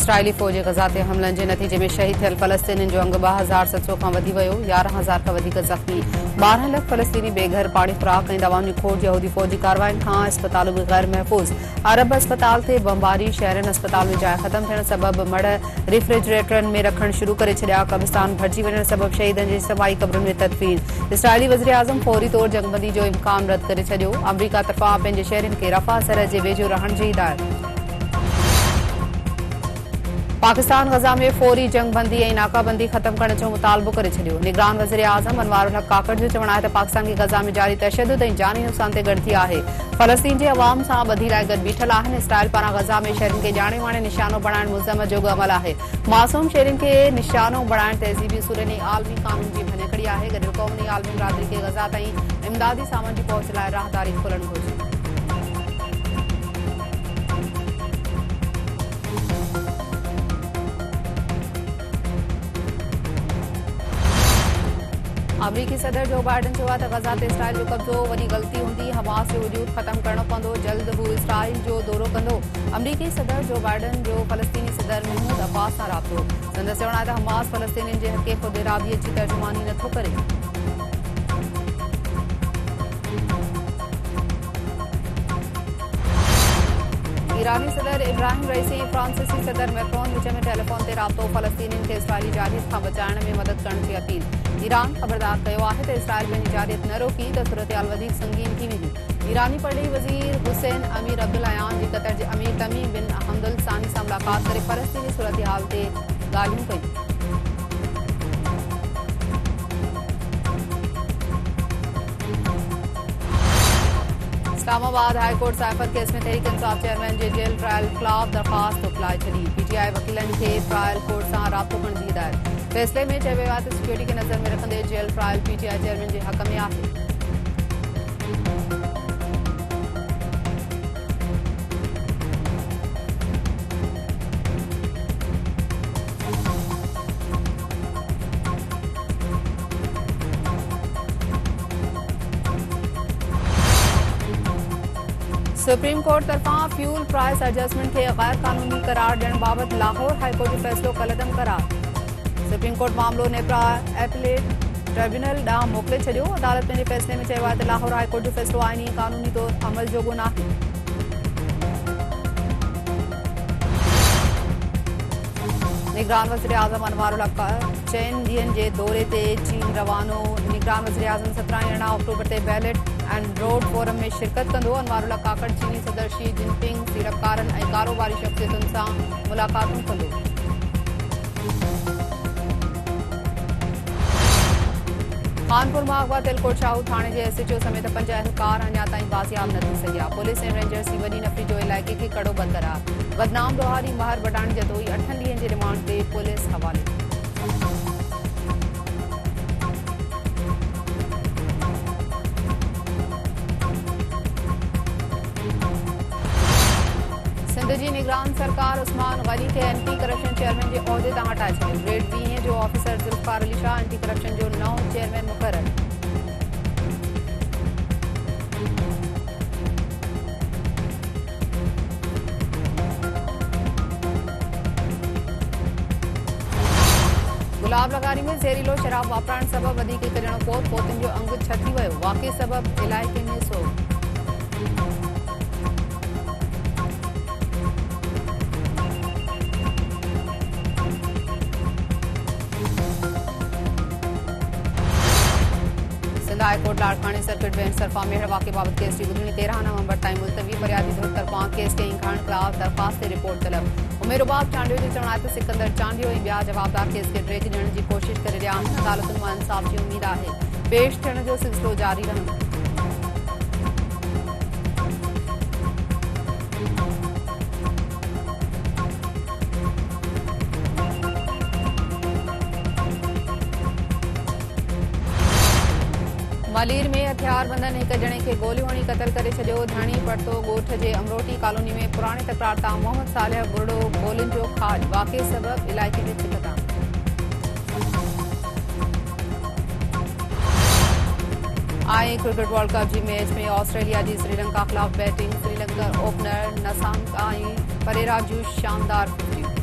Israeli फ़ौज गज़ा ते हमलनि जे नतीजे में शहीद थियल फ़लस्तीनियुनि जो अंगु 2700 खां वधी वियो। 11,000 खां वधीक ज़ख़्मी। 12 लख फ़लस्तीनी बेघर। पाणी खुराक ऐं दवाउनि जी खोज। यहूदी फ़ौजी कार्रवाइनि खां अस्पतालूं बि ग़ैर महफ़ूज़। अरब अस्पताल ते बमबारी। शहरनि अस्पताल में जाइ ख़त्म थियण सबबि मड़ रेफ्रिजरेटरनि में रखण शुरू करे छॾिया। कब्रिस्तान भरिजी वञण सबबि शहीदनि जी इज्तिमाही क़ब्रुनि में तदफ़ीन। इसराइली वज़ीर आज़म फ़ौरी तौर जंगबंदी जो इम्कान रद्द करे छॾियो। अमरीका तरफ़ां पंहिंजे शहरनि खे रफ़ा सरहद जे वेझो रहण जी हिदायत। पाकिस्तान गज़ा में फौरी जंगबंदी ऐं नाकाबंदी ख़त्म करण जो मुतालबो करे छॾियो। निगरान वज़ीर आज़म अनवारुल हक़ काकड़ जो चवणु आहे त पाकिस्तान खे गज़ा में जारी तशद्दुद ऐं जानी नुक़सान ते ॻणती आहे। फ़लस्तीन जे अवाम सां ॿधी लाइ गॾु बीठल आहिनि। इसराइल पारां गज़ा में शहरनि खे ॼाणे वाणे निशानो बणाइण मुल्ज़म जोॻो अमल आहे। मासूम शहरनि खे निशानो बणाइण तहज़ीबी उसूलनि ऐं आलमी क़ानून जी भञकड़ी आहे। गॾियल क़ौमी आलमी बिरादरी खे गज़ा ताईं इमदादी सामान जी पहुच लाइ राहदारी खोलणु घुरिजे। अमरीकी सदर जो बाइडन चयो आहे त गज़ा ते इसराइल जो कब्ज़ो वॾी ग़लती हूंदी। हमास जो वजूद ख़त्म करणो पवंदो। जल्द हू इसराइल जो दौरो कंदो। अमरीकी सदर जो बाइडन जो फ़लस्तीनी सदर महमूद अब्बास सां राब्तो। संदसि चवणु आहे त हमास फ़लस्तीनियुनि जे हक़ ख़ुद इरादीअ जी तर्जुमानी नथो करे। ईरानी सदर इब्राहिम रईसी ऐं फ्रांसीसी सदर मैक्रोन विच में टेलीफोन ते राब्तो। फ़लस्तीनियुनि खे इसराइली जारियत खां बचाइण में मदद करण जी अपील। ईरान ख़बरदार कयो आहे त इसराइल पंहिंजी जारियत न रोकी त सूरतहाल वधीक संगीन थी वेंदी। ईरानी पड़ही वज़ीर हुसैन अमीर अब्दुल अयान जी कतर जे अमीर तमीम बिन हमदुल सानी सां मुलाक़ात करे फ़लस्तीनी सूरतहाल ते ॻाल्हियूं कयूं। इस्लामाबाद हाईकोर्ट साइफर केस में तहरीक इंसाफ चेयरमैन जे जेल ट्रायल ख़िलाफ़ दरख़्वास्त मोकिलाए छॾी। पीटीआई वकीलनि खे ट्रायल कोर्ट सां राब्तो करण जी हिदायत। फ़ैसिले में चयो वियो आहे त सिक्योरिटी खे नज़र में रखंदे जेल ट्रायल पीटीआई चेयरमैन जे हक़ में आहे। सुप्रीम कोर्ट तरफ़ां फ्यूल प्राइस एडजस्टमेंट खे गैर क़ानूनी करार ॾियण बाबति लाहौर हाईकोर्ट जो फ़ैसिलो कलदम करार। सुप्रीम कोर्ट मामलो नेपरा एपलेट ट्रिब्यूनल ॾांहुं मोकिले छॾियो। अदालत पंहिंजे फ़ैसिले में चयो आहे त लाहौर हाईकोर्ट जो फ़ैसिलो आईनी क़ानूनी तौर अमल जोॻो नाहे। निगरान वज़ीर आज़म अनवारुल हक़ चइनि ॾींहनि जे दौरे ते चीन रवानो। निगरान वज़ीर आज़म 17 ऐं 18 अक्टूबर ते बैलेट एंड रोड फोरम में शिरकत कंदो। अनवारुल हक़ काकड़ चीनी सदर शी जिनपिंग सीड़पकारनि ऐं कारोबारी शख़्सियतुनि सां मुलाक़ातूं कंदो। कानपुर मां अगवा थियल कोटशाहू थाणे जे एसएचओ समेत 5 एहलकार अञा ताईं बाज़ियाब न थी सघिया। पुलिस ऐं रेंजर्स जी वॾी नफ़री जो इलाइक़े खे कड़ो बरक़रार। बदनाम लोहारी महर बटाणी जदोई 8 ॾींहनि जे रिमांड ते पुलिस हवाले। सिंध जी निगरान सरकार उस्मान गनी खे एंटी करप्शन चेयरमैन जे उहिदे तां हटाए छॾियो। ग्रेड B जो officer Zulfikar Ali Shah anti corruption जो नओं चेयरमैन मुक़ररु। गुलाब लगारी में ज़हरीलो शराब वापराइण सबबि वधीक हिकु ॼणो फौत। फौतुनि जो अंगु 6 थी वियो। वाक़े सबबि इलाइक़े में सोग। सिंध हाईकोर्ट लाड़कानी सर्किट बेंच तरफ़ां मेहर वाक़े बाबति केस जी ॿुधणी 13 नवंबर ताईं मुलतवी। फरियादी धुर तरफ़ां केस खे खणण ख़िलाफ़ दरख़्वास्त ते रिपोर्ट तलब। उमेरुबाब चांडियो जो चवणु आहे त सिकंदर चांडियो ऐं ॿिया जवाबदार केस खे ब्रेक ॾियण जी कोशिश करे रहिया आहिनि। अदालतुनि मां इंसाफ़ जी उमीद आहे। पेश थियण जो सिलसिलो जारी रहंदो। मलीर में हथियार बंदनि हिक ॼणे खे गोलियूं हणी क़तल करे छॾियो। धणी पड़तो ॻोठ जे अमरोटी कॉलोनी में पुराणे तकरार तां मोहम्मद सालिह बुरड़ो गोलियुनि जो खाज। वाक़े सबबि इलाइक़े में छिकतां। आई क्रिकेट वर्ल्ड कप जी मैच में ऑस्ट्रेलिया जी श्रीलंका ख़िलाफ़ बैटिंग। श्रीलंका ओपनर नसांका ऐं परेरा जूं शानदार फिफ्टियूं।